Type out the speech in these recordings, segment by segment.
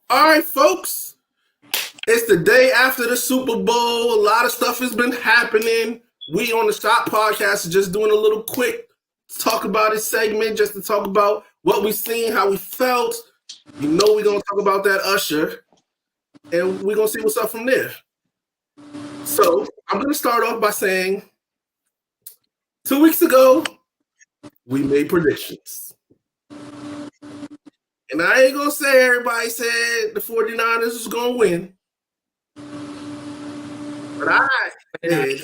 All right, folks. It's the day after the Super Bowl. A lot of stuff has been happening. We on the Shot Podcast are just doing a little quick talk about it segment, just to talk about what we seen, how we felt. You know we're gonna talk about that Usher, and we're gonna see what's up from there. So I'm gonna start off by saying 2 weeks ago, we made predictions. And I ain't gonna say everybody said the 49ers was gonna win. But I said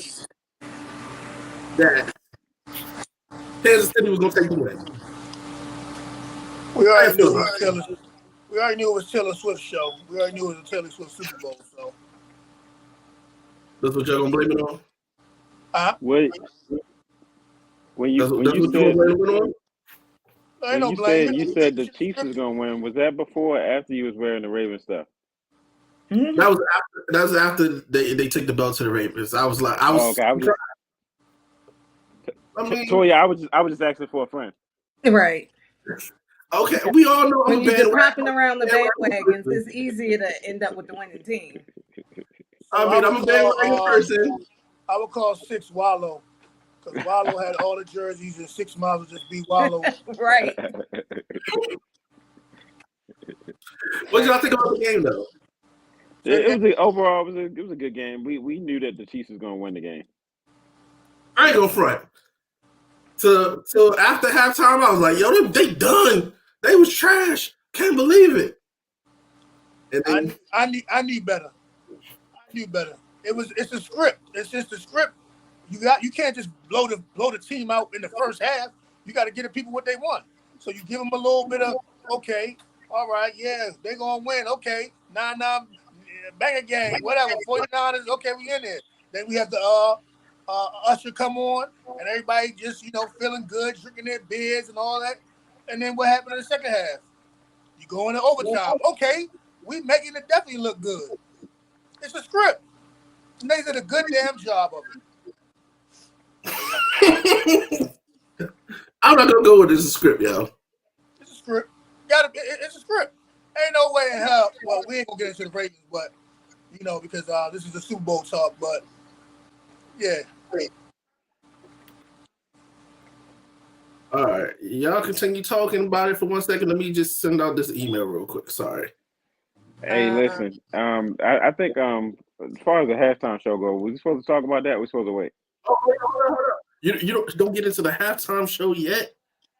that Kansas City was gonna take the win. We already knew it was Taylor Swift show. We already knew it was a Taylor Swift Super Bowl. So that's what y'all gonna blame it on. Wait, when you said the Chiefs was gonna win, was that before or after you was wearing the Ravens stuff? Mm-hmm. That was after they took the belt to the Ravens. I was like, okay. Toya, I was just asking for a friend. Right. Okay, we all know when you're just hopping around the bandwagons, it's easier to end up with the winning team. So I'm a bandwagon person. I would call 6 Wallow, because Wallow had all the jerseys and 6 miles would just be Wallow. Right. What did y'all think about the game, though? Overall, it was a good game. We knew that the Chiefs was gonna win the game. I ain't gonna front. So after halftime, I was like, "Yo, they done. They was trash. Can't believe it." And then, I need better. I knew better. It's a script. It's just a script. You can't just blow the team out in the first half. You got to get the people what they want. So you give them a little bit of okay, all right, yeah, they gonna win. Okay, nah, bang a game, whatever. 49ers, okay, we in there. Then we have the Usher come on, and everybody just feeling good, drinking their beers and all that. And then what happened in the second half? You go into overtime. Okay, we making it definitely look good. It's a script. And they did a good damn job of it. I'm not gonna go with this script, yo. It's a script. It's a script. Ain't no way in hell. Well, we ain't gonna get into the ratings, but because this is a Super Bowl talk. But yeah. All right, y'all continue talking about it for 1 second. Let me just send out this email real quick. Sorry. Hey, listen. I think as far as the halftime show goes, we supposed to talk about that? We're supposed to wait. Oh, hold up. You don't get into the halftime show yet.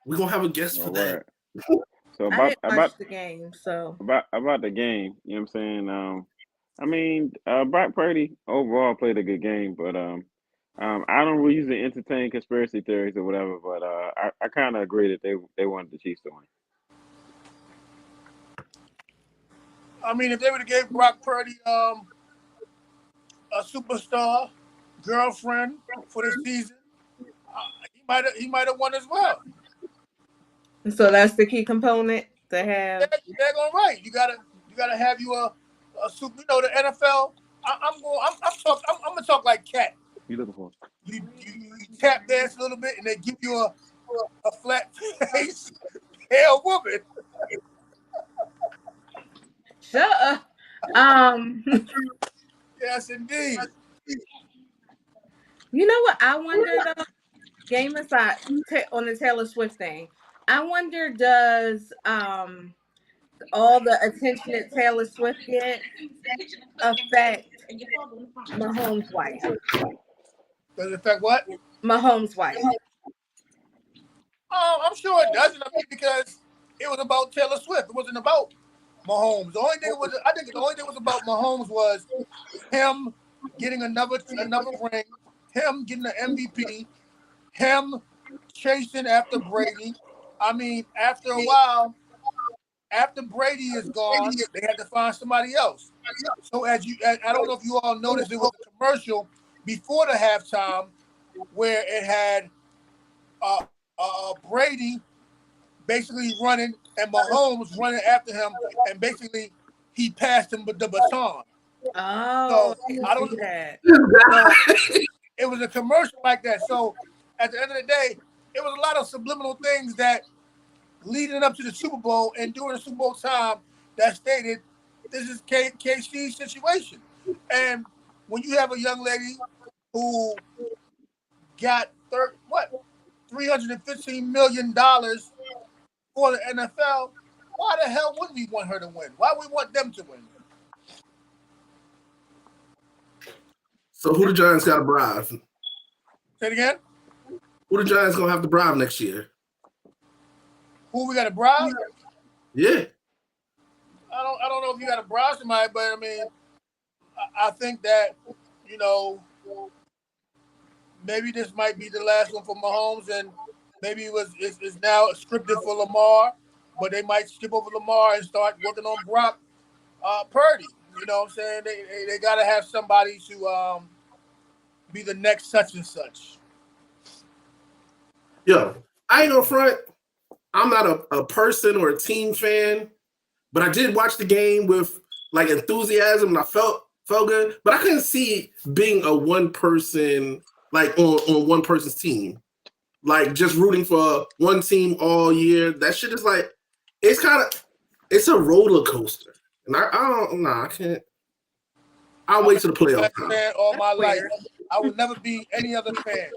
We're gonna have a guest for that. So about the game. So about the game, you know what I'm saying? Brock Purdy overall played a good game, but I don't usually entertain conspiracy theories or whatever, but I kind of agree that they wanted the Chiefs to win. I mean, if they would have gave Brock Purdy a superstar girlfriend for the season, he might have won as well. So that's the key component to have. They're going right. You gotta have you a super. The NFL. I'm gonna talk like Cat. You looking for? You tap dance a little bit, and they give you a flat face, pale woman. Shut up. Yes, indeed. You know what I wonder though? Game aside, on the Taylor Swift thing, I wonder does all the attention that Taylor Swift gets affect Mahomes' wife? Does it affect what? Mahomes' wife. I'm sure it doesn't. Because it was about Taylor Swift. It wasn't about Mahomes. The only thing was about Mahomes was him getting another ring, him getting the MVP, him chasing after Brady. I mean, after a while, after Brady is gone, they had to find somebody else. So I don't know if you all noticed, there was a commercial before the halftime where it had Brady basically running and Mahomes running after him, and basically he passed him the baton. Oh, so I don't see that. It was a commercial like that. So at the end of the day, it was a lot of subliminal things that leading up to the Super Bowl and during the Super Bowl time that stated this is KC's situation. And when you have a young lady who got $315 million for the NFL, why the hell wouldn't we want her to win? Why would we want them to win? So who the Giants got to bribe? Say it again? Who the Giants going to have to bribe next year? Who we got to bribe? Yeah. I don't know if you got to bribe somebody, but I mean, I think that, you know, maybe this might be the last one for Mahomes, and maybe it's now scripted for Lamar, but they might skip over Lamar and start working on Brock Purdy. You know what I'm saying? They got to have somebody to be the next such and such. Yo, I ain't gonna front. I'm not a person or a team fan, but I did watch the game with like enthusiasm, and I felt good. But I couldn't see being a one person, like on one person's team, like just rooting for one team all year. That shit is like, it's a roller coaster, and I can't. I'll wait till the playoffs. Fan all my life, I would never be any other fan.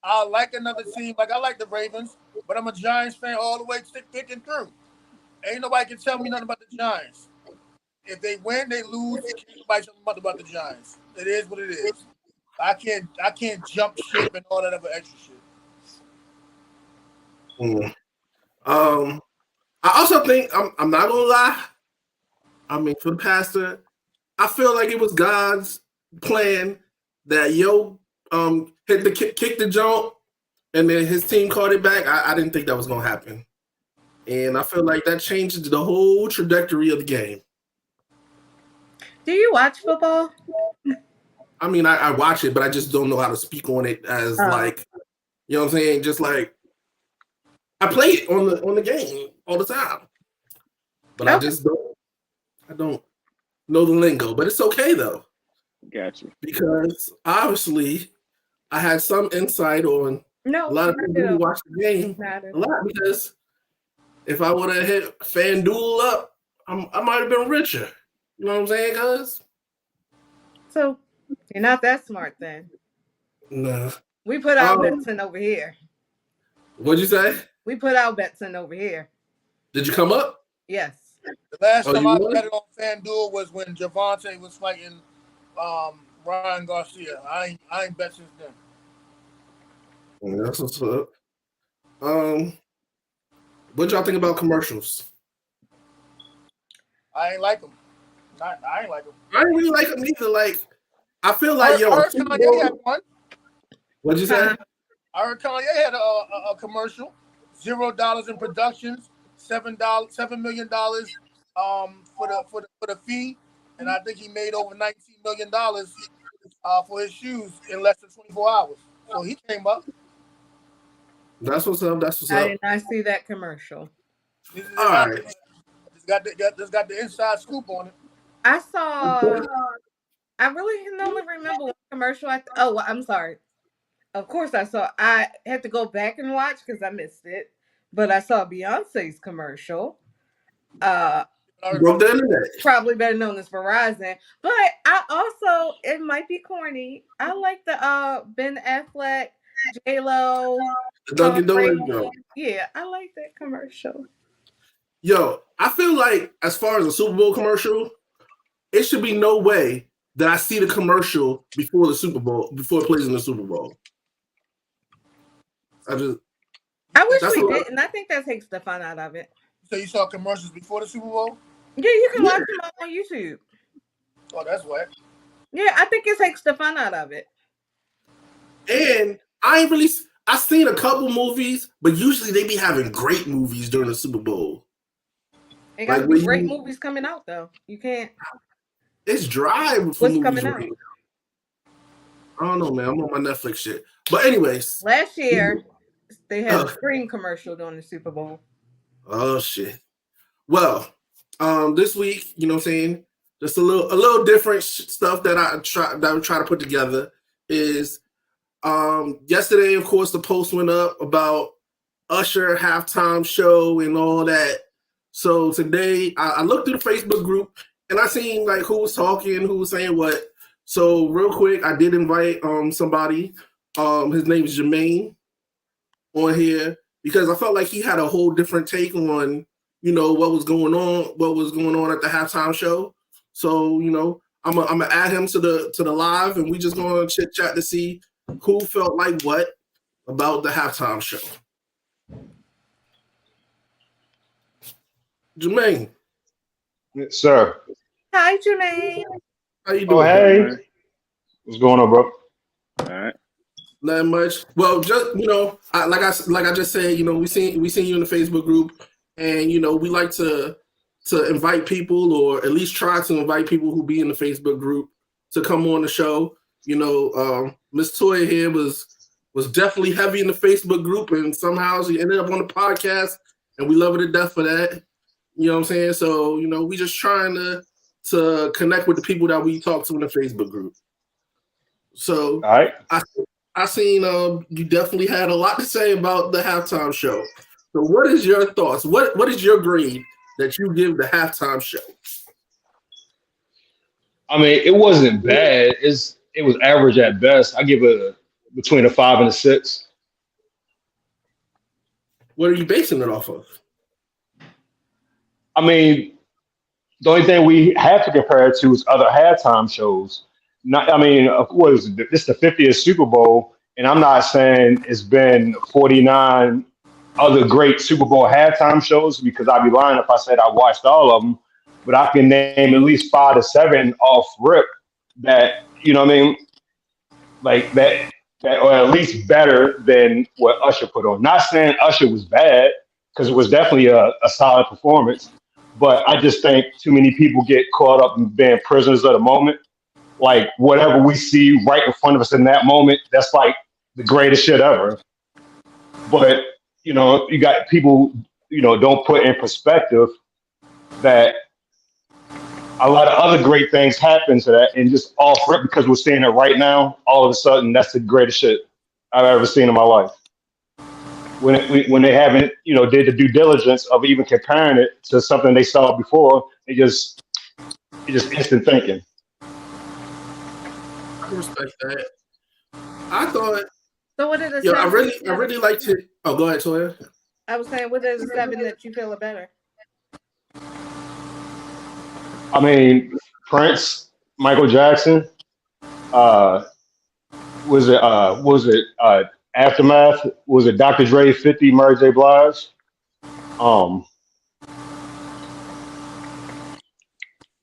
I like another team, like I like the Ravens, but I'm a Giants fan all the way thick and through. Ain't nobody can tell me nothing about the Giants. If they win, they lose. Nobody tell me nothing about the Giants. It is what it is. I can't jump ship and all that other extra shit. I also think I'm not gonna lie. I mean, for the pastor, I feel like it was God's plan that hit the kick the jump, and then his team caught it back. I didn't think that was gonna happen, and I feel like that changed the whole trajectory of the game. Do you watch football? I mean, I watch it, but I just don't know how to speak on it as like, you know what I'm saying? Just like I play it on the game all the time, but I don't know the lingo. But it's okay though. Gotcha. Because obviously, I had some insight on a lot of people who watch the game a lot. Because if I would have hit FanDuel up, I might have been richer. You know what I'm saying, guys? So you're not that smart then. No. We put our bets in over here. What'd you say? We put our bets in over here. Did you come up? Yes. The last time I bet it on FanDuel was when Javante was fighting Ryan Garcia. I ain't bet since then. That's what's up. What y'all think about commercials? I ain't like them. I ain't like them. I didn't really like them either. Like, I feel like I heard Kanye had one. What'd you say? I heard Kanye had a commercial. $0 in productions, $7 million for the fee, and I think he made over $19 million for his shoes in less than 24 hours. So he came up. That's what's up. I did not see that commercial. All right. Just got the inside scoop on it. I saw. I really can only remember one commercial. I'm sorry. Of course, I saw. I had to go back and watch because I missed it. But I saw Beyonce's commercial. Broke the internet. Probably better known as Verizon. But I also, it might be corny. I like the Ben Affleck, J-Lo, Dunkin' Donuts joke. Yeah, I like that commercial. Yo, I feel like as far as a Super Bowl commercial, it should be no way that I see the commercial before the Super Bowl, before it plays in the Super Bowl. I wish we didn't. I think that takes the fun out of it. So you saw commercials before the Super Bowl? Yeah, you can watch them on YouTube. Oh, that's whack. Yeah, I think it takes the fun out of it. And I've seen a couple movies, but usually they be having great movies during the Super Bowl. They got to be great movies coming out, though. You can't. It's dry for What's movies coming out? I don't know, man. I'm on my Netflix shit. But anyways. Last year, they had a Scream commercial during the Super Bowl. Oh, shit. Well, this week, you know what I'm saying, just a little different stuff that I try to put together is yesterday, of course, the post went up about Usher halftime show and all that. So today I looked through the Facebook group and I seen like who was talking, who was saying what. So real quick, I did invite somebody. His name is Jermaine on here because I felt like he had a whole different take on what was going on at the halftime show. So I'm gonna add him to the live, and we just gonna chit chat to see who felt like what about the halftime show. Jermaine. Yes, sir. Hi, Jermaine. How you doing? Oh, hey. What's going on, bro? All right. Not much. Well, just like I just said, we seen you in the Facebook group, and we like to invite people, or at least try to invite people who be in the Facebook group to come on the show. Miss Toya here was definitely heavy in the Facebook group, and somehow she ended up on the podcast, and we love her to death for that. You know what I'm saying? So we just trying to connect with the people that we talk to in the Facebook group. So all right. I seen you definitely had a lot to say about the halftime show. So what is your thoughts? What is your grade that you give the halftime show? I mean, it wasn't bad. It was average at best. I give it between a 5 and a 6. What are you basing it off of? I mean, the only thing we have to compare it to is other halftime shows. What is it? This is the 50th Super Bowl, and I'm not saying it's been 49 other great Super Bowl halftime shows, because I'd be lying if I said I watched all of them. But I can name at least 5 to 7 off rip that, like that, or at least better than what Usher put on. Not saying Usher was bad, because it was definitely a solid performance. But I just think too many people get caught up in being prisoners of the moment. Like whatever we see right in front of us in that moment, that's like the greatest shit ever. But you got people, don't put in perspective that a lot of other great things happen to that, and just off rip, because we're seeing it right now, all of a sudden that's the greatest shit I've ever seen in my life. When they haven't, did the due diligence of even comparing it to something they saw before, it just instant thinking. I respect that. I thought. So what are the? I really liked it. Oh, go ahead, Toya. I was saying, what are the 7 that you feel are better? I mean, Prince, Michael Jackson. Was it Aftermath? Was it Dr. Dre, 50, Mary J. Blige? What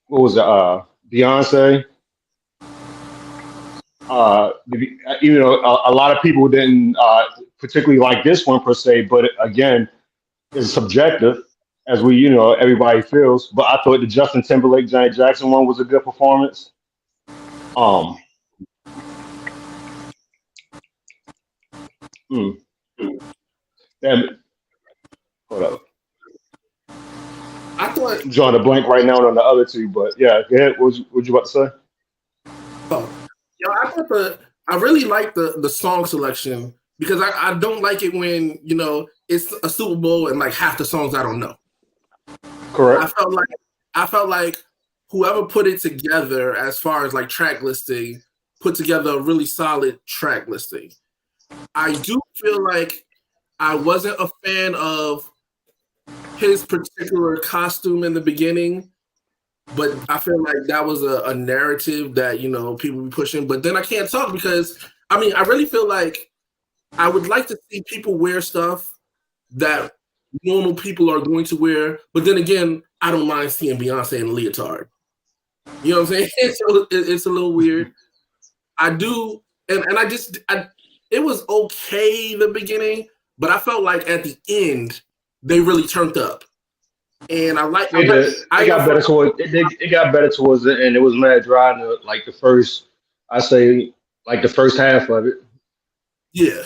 was it? Beyonce. A lot of people didn't particularly like this one per se, but again, it's subjective, as everybody feels. But I thought the Justin Timberlake, Janet Jackson one was a good performance. Damn. Hold up. I thought I'm drawing a blank right now on the other two, but yeah, go ahead. What you about to say? Oh, I really like the song selection, because I don't like it when it's a Super Bowl and like half the songs I don't know. Correct. I felt like whoever put it together, as far as like track listing, put together a really solid track listing. I do feel like I wasn't a fan of his particular costume in the beginning, but I feel like that was a narrative that people be pushing. But then I can't talk, because I really feel like I would like to see people wear stuff that normal people are going to wear. But then again, I don't mind seeing Beyonce in a leotard. You know what I'm saying? It's a little weird. I do, and it was okay in the beginning, but I felt like at the end they really turned up. And it got better towards the end. It was mad dry in the first, I say, like the first half of it. Yeah.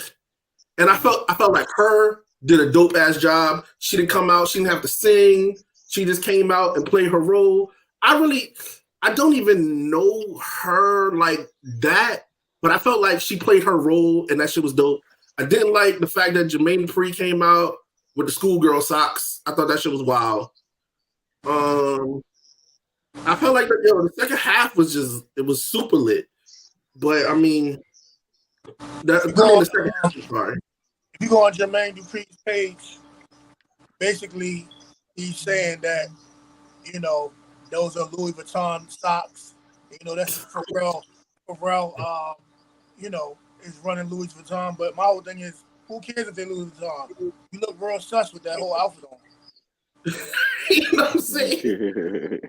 And I felt like her did a dope ass job. She didn't come out, she didn't have to sing. She just came out and played her role. I don't even know her like that, but I felt like she played her role, and that shit was dope. I didn't like the fact that Jermaine Dupri came out with the schoolgirl socks. I thought that shit was wild. I felt like the second half was super lit. But I mean, the second half was fire. If you go on Jermaine Dupri's page, basically he's saying that, you know, those are Louis Vuitton socks. You know, that's Pharrell, you know, is running Louis Vuitton. But my whole thing is, who cares if they Louis Vuitton? You look real sus with that whole outfit on. You know what I'm saying?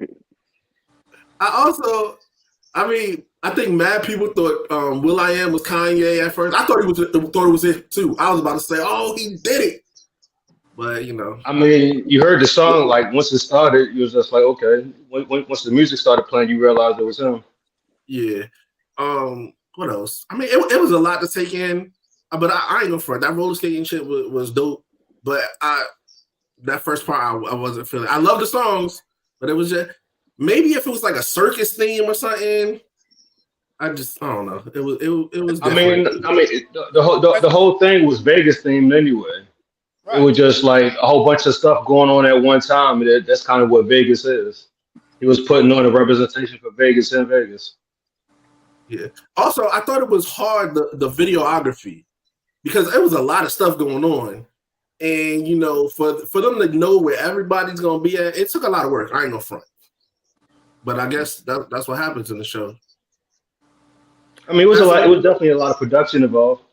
I think mad people thought will.i.am was Kanye at first. I thought it was it too. I was about to say, oh, he did it. But you know, I mean, you heard the song like once it started, you was just like, okay. Once the music started playing, you realized it was him. Yeah. What else? I mean, it was a lot to take in, but I ain't gonna front. That roller skating shit was dope. But that first part I wasn't feeling. I love the songs, but it was just maybe if it was like a circus theme or something. I don't know. It was. Different. The whole thing was Vegas themed anyway. Right. It was just like a whole bunch of stuff going on at one time. That's kind of what Vegas is. He was putting on a representation for Vegas in Vegas. Yeah. Also, I thought it was hard the videography because it was a lot of stuff going on, and you know, for them to know where everybody's gonna be at, it took a lot of work. I ain't no front, but I guess that's what happens in the show. I mean, it was a lot. It was definitely a lot of production involved.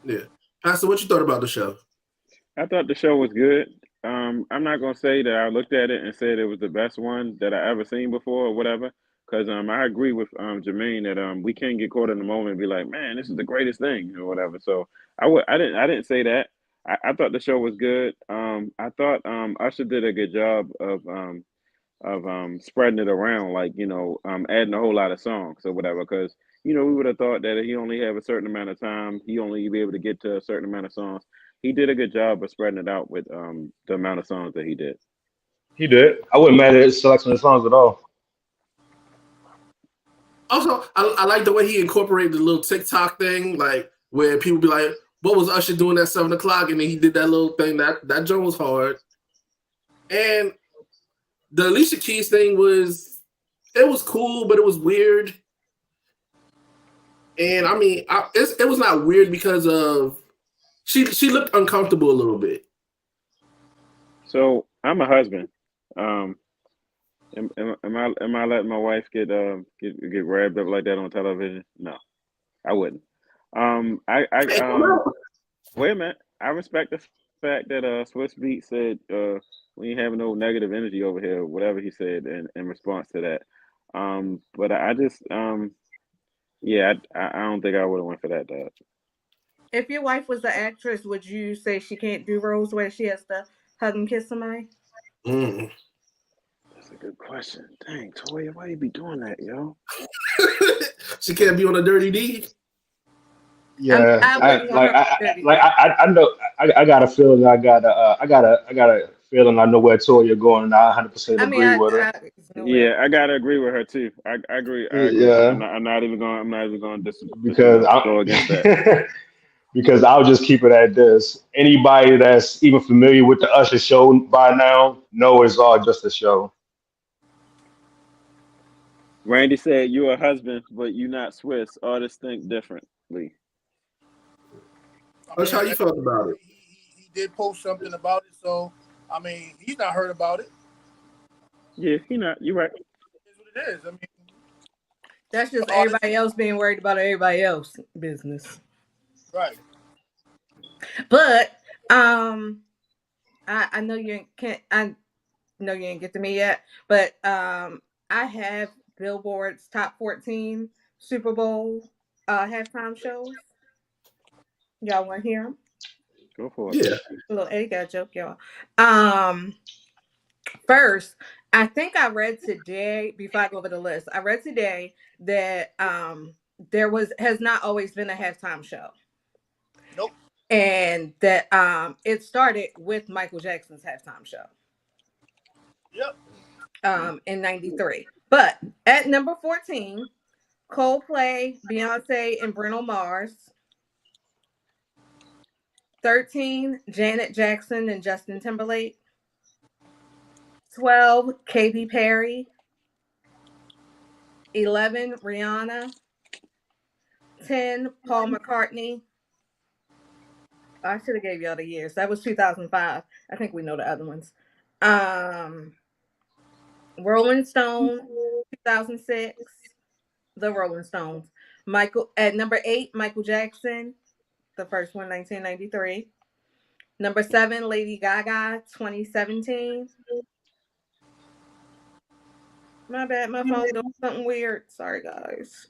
Yeah, Pastor, what you thought about the show? I thought the show was good. I'm not gonna say that I looked at it and said it was the best one that I ever seen before or whatever, because I agree with Jermaine that we can't get caught in the moment and be like, man, this is the greatest thing or whatever. So I didn't say that. I thought the show was good. I thought Usher did a good job of spreading it around, like adding a whole lot of songs or whatever, because we would have thought that he only have a certain amount of time, he only be able to get to a certain amount of songs. He did a good job of spreading it out with the amount of songs that he did. He did. I wouldn't mad at his selection of songs at all. Also, I like the way he incorporated the little TikTok thing, like where people be like, "What was Usher doing at 7 o'clock?" And then he did that little thing. That joint was hard. And the Alicia Keys thing was cool, but it was weird. And I mean, it was not weird because of she looked uncomfortable a little bit. So I'm a husband. Am I letting my wife get wrapped up like that on television? No, I wouldn't. Wait a minute. I respect the fact that Swiss Beat said we ain't having no negative energy over here, whatever he said in response to that. But I just yeah, I don't think I would have went for that, dog. If your wife was an actress, would you say she can't do roles where she has to hug and kiss somebody? That's a good question. Dang, Toya, why you be doing that, yo? She can't be on a dirty deed. Yeah, I know. I got a feeling. I got a feeling. I know where Toya going, and I 100% agree with her. Yeah, I gotta agree with her too. I agree. Yeah. I'm not even going to because go against that. Because I'll just keep it at this. Anybody that's even familiar with the Usher show by now know it's all just a show. Randy said, "You're a husband, but you're not Swiss. Artists think differently." That's how you felt about it. He did post something about it, so I mean, he's not heard about it. Yeah, he not. You're right. It's what it is. I mean, that's just everybody else being worried about everybody else business. Right. But I know you can't. I know you ain't get to me yet, but I have Billboard's top 14 Super Bowl halftime shows. Y'all want to hear them? Go for it. Yeah. A little Eddie got a joke, y'all. First, I think I read today, before I go over the list, I read today that there has not always been a halftime show. Nope. And that it started with Michael Jackson's halftime show. Yep. In 93. But at number 14, Coldplay, Beyonce, and Bruno Mars. 13, Janet Jackson and Justin Timberlake. 12, Katy Perry. 11, Rihanna. 10, Paul McCartney. I should have gave y'all the years. That was 2005. I think we know the other ones. Rolling Stone, 2006. The Rolling Stones. Michael at number 8, Michael Jackson, the first one, 1993. Number 7, Lady Gaga, 2017. My bad, my phone doing something weird. Sorry, guys.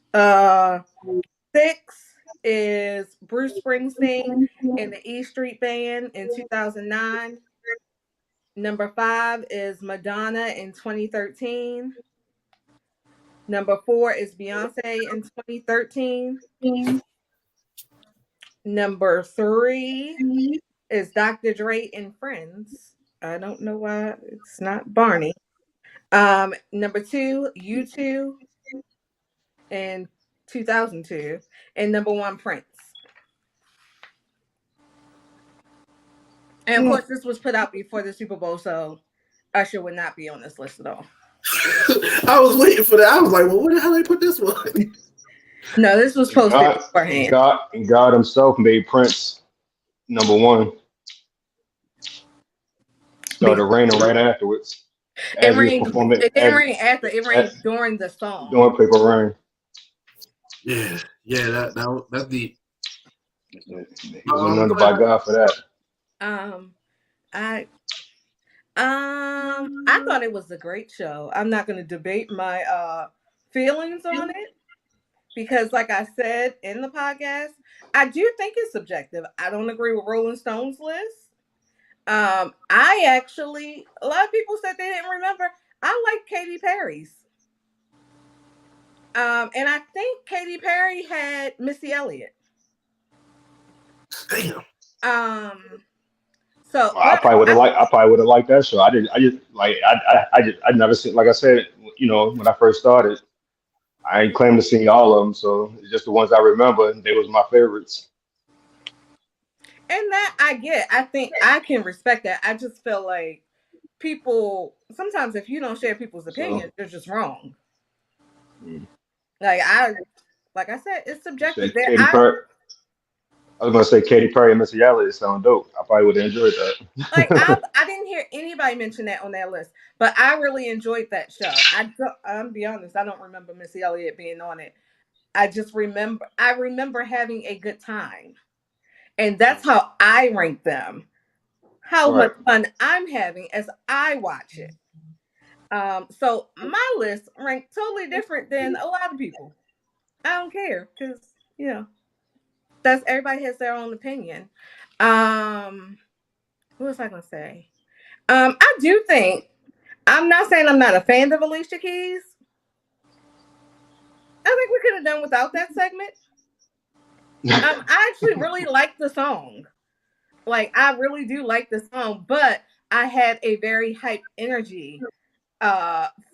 6 is Bruce Springsteen and the E Street Band in 2009. Number 5 is Madonna in 2013. Number 4 is Beyonce in 2013. Number 3 is Dr. Dre and Friends. I don't know why it's not Barney. Number 2, U2 in 2002. And number 1, Prince. And of course, this was put out before the Super Bowl, so Usher would not be on this list at all. I was waiting for that. I was like, well, where the hell they put this one? No, this was posted beforehand. God himself made Prince number 1. Started raining right afterwards. It rained. It didn't rain after. It rained during the song. During Paper Rain. Yeah. That's deep. He was anointed by God for that. I thought it was a great show. I'm not going to debate my feelings on it because, like I said in the podcast, I do think it's subjective. I don't agree with Rolling Stone's list. A lot of people said they didn't remember. I like Katy Perry's. And I think Katy Perry had Missy Elliott. Damn. So I probably would have liked that show. I never seen, like I said, when I first started, I ain't claim to see all of them, so it's just the ones I remember, and they was my favorites. And that I get. I think I can respect that. I just feel like people sometimes, if you don't share people's opinions, they're just wrong. Like I said, it's subjective. I was gonna say Katy Perry and Missy Elliott sound dope. I probably would have enjoyed that. Like I didn't hear anybody mention that on that list, but I really enjoyed that show. I'm be honest, I don't remember Missy Elliott being on it. I remember having a good time, and that's how I rank them. How much fun I'm having as I watch it. So my list ranked totally different than a lot of people. I don't care because that's everybody has their own opinion. What was I gonna say? I do think I'm not saying I'm not a fan of Alicia Keys. I think we could have done without that segment. I actually really like the song. Like I really do like the song, but I had a very hyped energy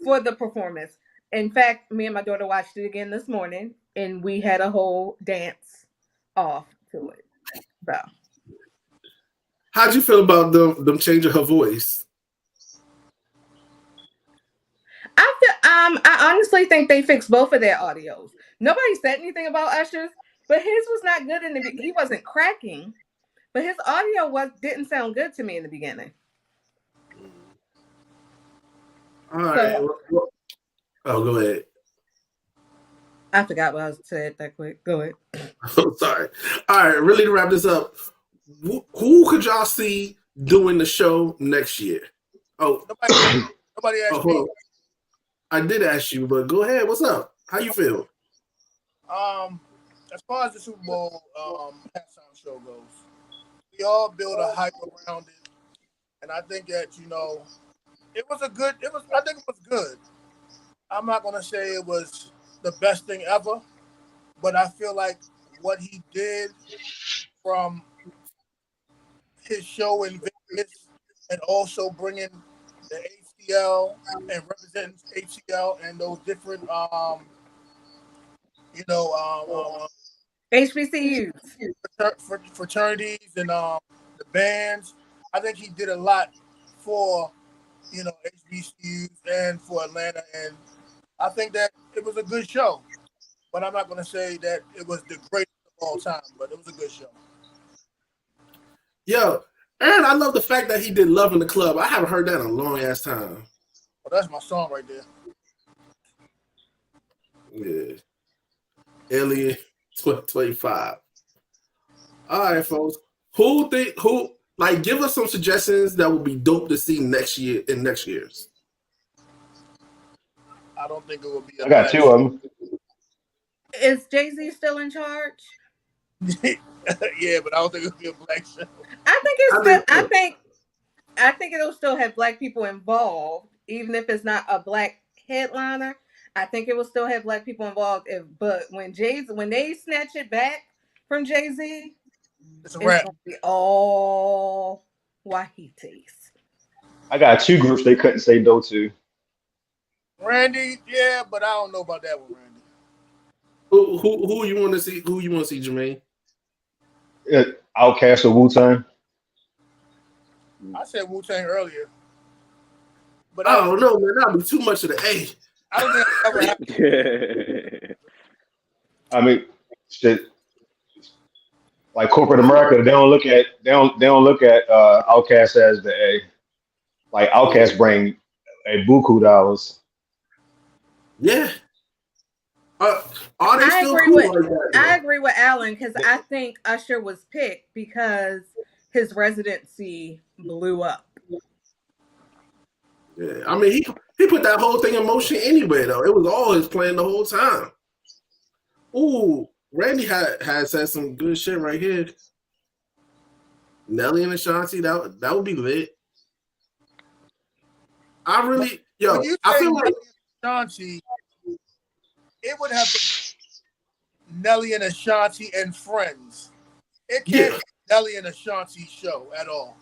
for the performance. In fact, me and my daughter watched it again this morning, and we had a whole dance off to it. So, how'd you feel about them changing her voice? I honestly think they fixed both of their audios. Nobody said anything about Usher's, but his was not good he wasn't cracking, but his audio didn't sound good to me in the beginning. All right. Go ahead. I forgot what I said that quick. Go ahead. I'm sorry. All right, really to wrap this up, who could y'all see doing the show next year? Oh, nobody asked me. I did ask you, but go ahead. What's up? How you feel? As far as the Super Bowl halftime show goes, we all build a hype around it, and I think that it was good. I think it was good. I'm not gonna say it was the best thing ever, but I feel like what he did from his show in Vegas and also bringing the ACL and representing ACL and those different HBCUs, fraternities and the bands. I think he did a lot for HBCUs and for Atlanta, and I think that it was a good show, but I'm not gonna say that it was the greatest of all time. But it was a good show. Yo, and I love the fact that he did "Love in the Club." I haven't heard that in a long ass time. Well, that's my song right there. Yeah, Alien 25. All right, folks. Who give us some suggestions that would be dope to see next year in next year's? I don't think it will be. I got two of them. Is Jay-Z still in charge? Yeah, but I don't think it'll be a black show. I think it'll still have black people involved, even if it's not a black headliner. I think it will still have black people involved. But when they snatch it back from Jay-Z, it's a wrap. Gonna be all Wahitis. I got two groups they couldn't say no to. Randy, yeah, but I don't know about that one, Randy. Who you want to see? Who you want to see, Jermaine? Outkast or Wu-Tang? I said Wu-Tang earlier. But I don't know, man. That'll be too much of the A. I don't think that ever happened. I mean, shit. Like corporate America, they don't look at Outkast as the A. Like Outkast bring a buku dollars. Yeah. Are they still cool like that? I agree with Alan because I think Usher was picked because his residency blew up. Yeah, I mean he put that whole thing in motion anyway, though. It was all his plan the whole time. Ooh, Randy has said some good shit right here. Nelly and Ashanti, that would be lit. I feel like Ashanti, it would have to be Nelly and Ashanti and friends. It can't be Nelly and Ashanti show at all.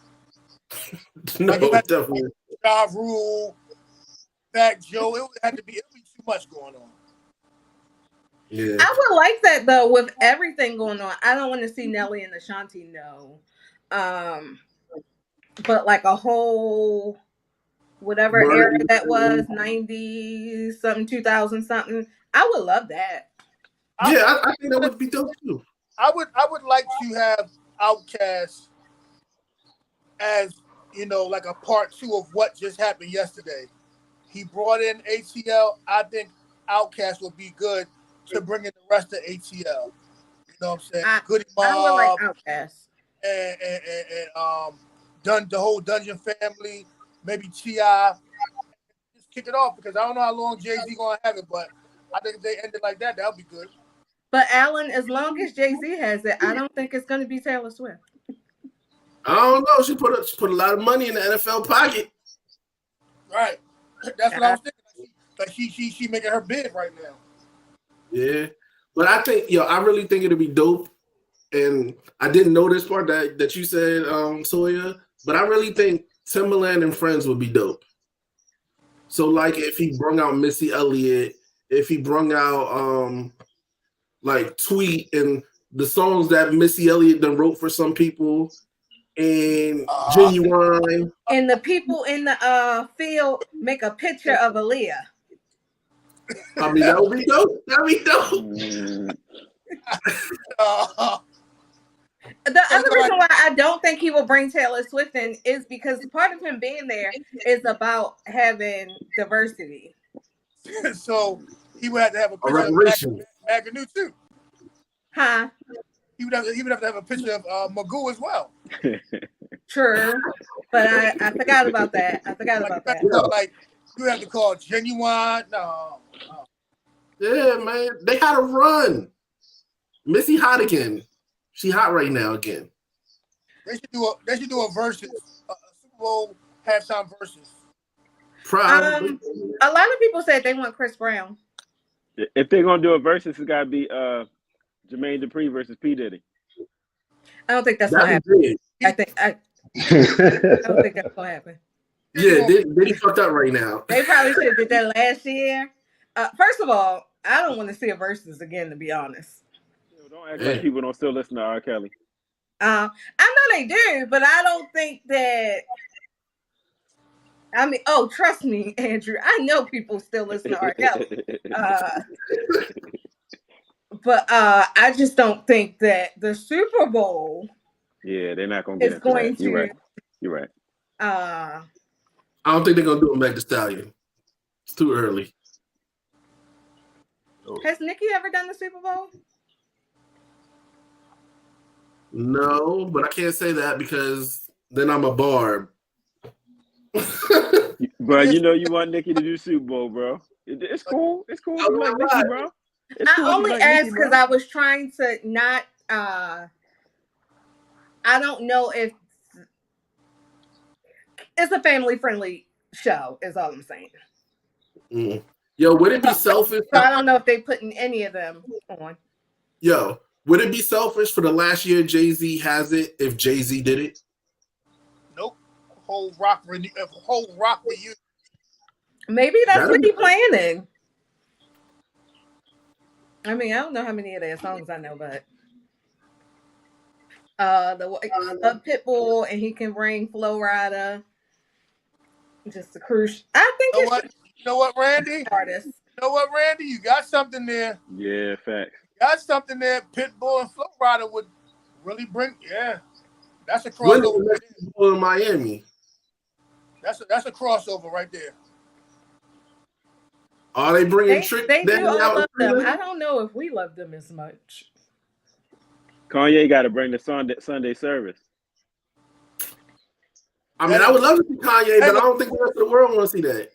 No, definitely. Ja Rule, Fat Joe, it would be too much going on. Yeah. I would like that though with everything going on. I don't want to see Nelly and Ashanti but like a whole whatever era that was, 90s something, 2000 something. I would love that. Yeah, I think that would be dope too. I would like to have Outkast as, like a part 2 of what just happened yesterday. He brought in ATL. I think Outkast would be good to bring in the rest of ATL. You know what I'm saying? Goody Mob. I would like Outkast. And the whole Dungeon family, maybe T.I. Just kick it off because I don't know how long Jay-Z gonna have it, but I think if they end it like that, that'll be good. But Alan, as long as Jay-Z has it, I don't think it's gonna be Taylor Swift. I don't know. She put a lot of money in the NFL pocket. Right. That's what I was thinking. Like she making her bid right now. Yeah. But I think, I really think it'll be dope. And I didn't know this part that you said, Sawyer, but I really think Timbaland and Friends would be dope. So like if he brung out Missy Elliott, if he brung out like Tweet and the songs that Missy Elliott done wrote for some people, and Genuine. And the people in the field make a picture of Aaliyah. I mean, that would be dope. That'd be dope. The other reason why I don't think he will bring Taylor Swift in is because part of him being there is about having diversity. So he would have to have a picture of Magoo too. Huh? He would have to have a picture of Magoo as well. True, but I forgot about that. Like you have to call Genuine. No. Yeah, man, they had a run. Missy hot again. She hot right now again. They should do a versus, a Super Bowl halftime versus. Probably. A lot of people said they want Chris Brown. If they're gonna do a versus, it's gotta be Jermaine Dupri versus P. Diddy. I don't think that's gonna happen. I don't think that's gonna happen. Yeah, they fucked up right now. They probably should have did that last year. First of all, I don't want to see a versus again, to be honest. Don't act like people don't still listen to R. Kelly. I know they do, but I don't think that I mean, trust me, Andrew. I know people still listen to R. Kelly. But I just don't think that the Super Bowl Yeah, they're not gonna get is into that. going You're to right. You're right. uh I don't think they're gonna do a Meg Thee Stallion. It's too early. has Nikki ever done the Super Bowl? No, but I can't say that because then I'm a barb. Bro, you know you want Nikki to do Super Bowl, bro. It's cool. It's cool if you like Nikki, bro. It's cool I if you only like Nikki, asked because bro. I was trying to not. I don't know if it's a family friendly show. Is all I'm saying. Mm. Yo, would it be selfish? So I don't know if they putting any of them on. Yo, would it be selfish for the last year Jay-Z has it if Jay-Z did it? Nope. Whole rock reunion. Maybe that's what he's planning. I mean, I don't know how many of their songs I know, but the Pitbull, and he can bring Flo Rida. Just a cruise. I think You know what, Randy? artist. You know what, Randy? You got something there. Yeah, facts. You got something there. Pitbull and Flo Rida would really bring. Yeah, that's a crossover. In Miami. That's a crossover right there. Are they bringing Trick? They do all out love them. I don't know if we love them as much. Kanye got to bring the Sunday service. I mean, I would love to see Kanye, but I don't think the rest of the world want to see that.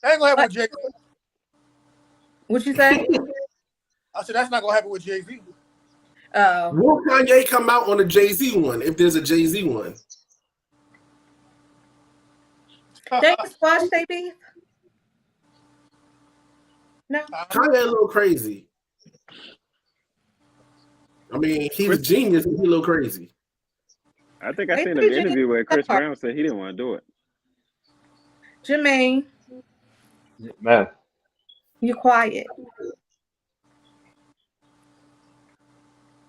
That ain't gonna happen with Jay. What you say? I said that's not gonna happen with Jay-Z. Will Kanye come out on a Jay-Z one if there's a Jay-Z one? They squash they beef? No. Kanye a little crazy. I mean, he's a genius, but he's a little crazy. I think I seen an interview where Chris Brown said he didn't want to do it. Jermaine. Man. You quiet.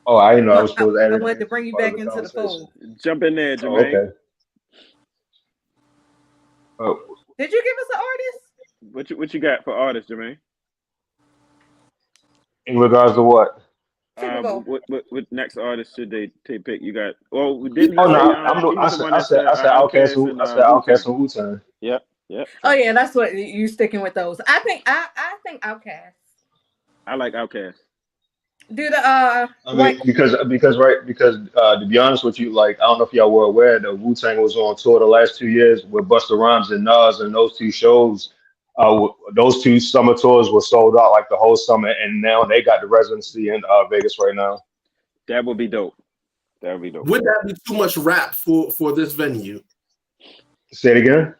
Oh, I didn't know I was supposed to add I wanted to bring you back into the fold. Jump in there, Jermaine. Oh, okay. Oh. Did you give us an artist? What you got for artists, Jermaine? In regards to what? What next artist should they pick? You got? Well, didn't you I said Outkast and Wu-Tang. Yep. Oh yeah, that's what you sticking with those. I think Outkast. I like Outkast. Do the I mean, because to be honest with you, like I don't know if y'all were aware that Wu-Tang was on tour the last 2 years with Busta Rhymes and Nas, and those two shows, those two summer tours were sold out like the whole summer, and now they got the residency in Vegas right now. That would be dope. That would be dope. Would that be too much rap for this venue? Say it again.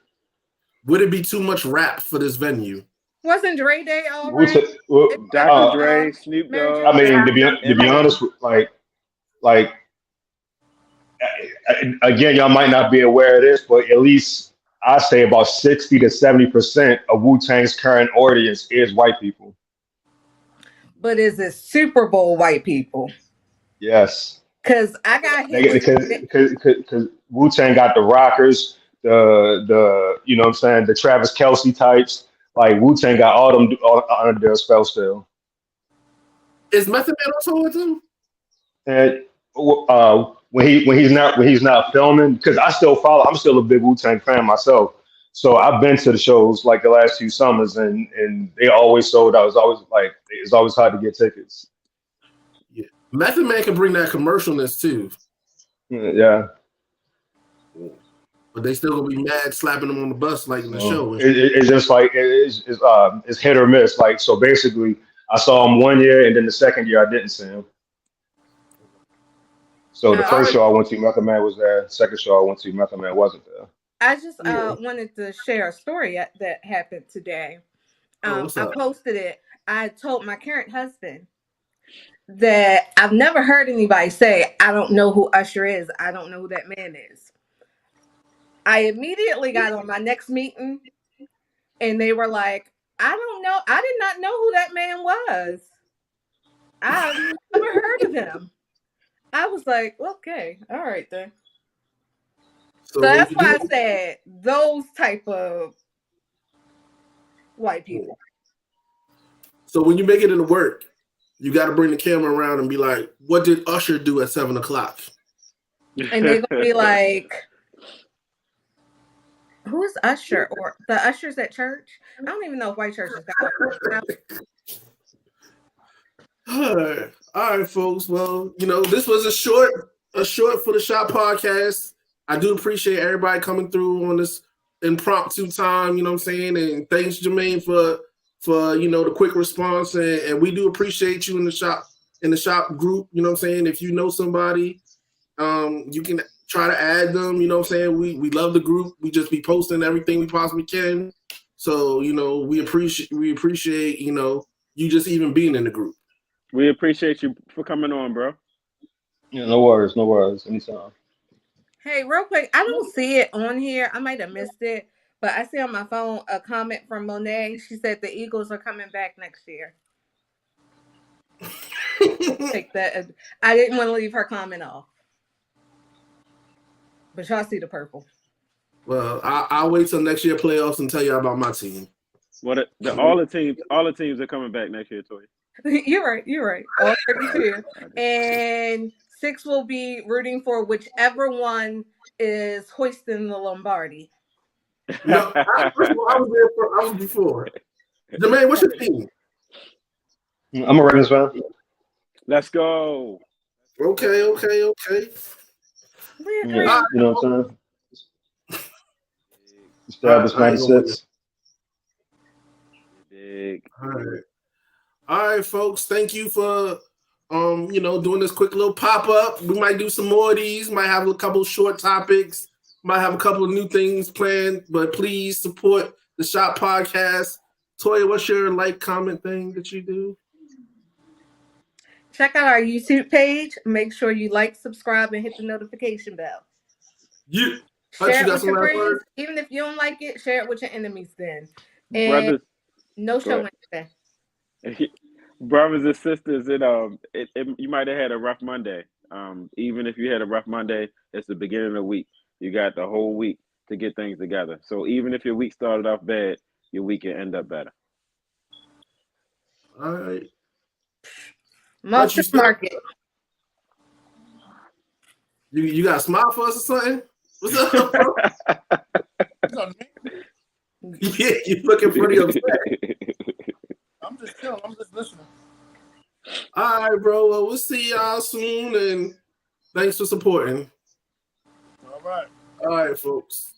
Would it be too much rap for this venue? Wasn't Dre Day all right? Dr. Dre, Snoop Dogg. I mean, to be honest, like again, y'all might not be aware of this, but at least I say about 60 to 70% of Wu-Tang's current audience is white people. But is it Super Bowl white people? Yes. Because I got hit. Because Wu-Tang got the rockers, the you know what I'm saying, the Travis Kelce types. Like Wu-Tang got all them under their spell still. Is Method Man also with him? And when he's not filming, because I'm still a big Wu-Tang fan myself. So I've been to the shows like the last few summers, and they always sold out. It's always hard to get tickets. Yeah, Method Man can bring that commercialness too. Yeah. But they still gonna be mad slapping them on the bus like in the show. It's just like it's hit or miss. Like so, basically, I saw him 1 year, and then the second year I didn't see him. So the first show I went to, Method Man was there. The second show I went to, Method Man wasn't there. I just wanted to share a story that happened today. I posted it. I told my current husband that I've never heard anybody say, "I don't know who Usher is. I don't know who that man is." I immediately got on my next meeting, and they were like, "I don't know. I did not know who that man was. I've never heard of him." I was like, "Okay, all right then." So that's why I said those type of white people. So when you make it into work, you got to bring the camera around and be like, "What did Usher do at 7:00?" And they're gonna be like, "Who's Usher?" Or the ushers at church. I don't even know if white churches got ushers. All right, folks. Well, this was a short for the shop podcast. I do appreciate everybody coming through on this impromptu time. You know what I'm saying? And thanks, Jermaine, for the quick response. And we do appreciate you in the shop group. You know what I'm saying? If you know somebody, you can try to add them. You know what I'm saying? We love the group. We just be posting everything we possibly can. So we appreciate you just even being in the group. We appreciate you for coming on, bro. Yeah, no worries. Anytime. Hey, real quick, I don't see it on here. I might have missed it, but I see on my phone a comment from Monet. She said the Eagles are coming back next year. Take that. I didn't want to leave her comment off, but y'all see the purple. Well, I'll wait till next year playoffs and tell you about my team. What all the teams are coming back next year, Toy. You're right. All 32. And 6 will be rooting for whichever one is hoisting the Lombardi. No, I was before. Jermaine, what's your team? I'm a Ravens fan. Let's go. Okay. Yeah, you know what I'm saying? Established 96. Big. All right, folks. Thank you for doing this quick little pop-up. We might do some more of these, might have a couple short topics, might have a couple of new things planned, but please support the Shop Podcast. Toya, what's your comment thing that you do? Check out our YouTube page. Make sure you like, subscribe, and hit the notification bell. Share it with your friends. Even if you don't like it, share it with your enemies then. And brothers, no show Wednesday. Brothers and sisters, you might have had a rough Monday. Even if you had a rough Monday, it's the beginning of the week. You got the whole week to get things together. So even if your week started off bad, your week can end up better. All right. Market. You got a smile for us or something? What's up, bro? Yeah, you're looking pretty upset. I'm just chilling. I'm just listening. All right, bro. Well, we'll see y'all soon, and thanks for supporting. All right. All right, folks.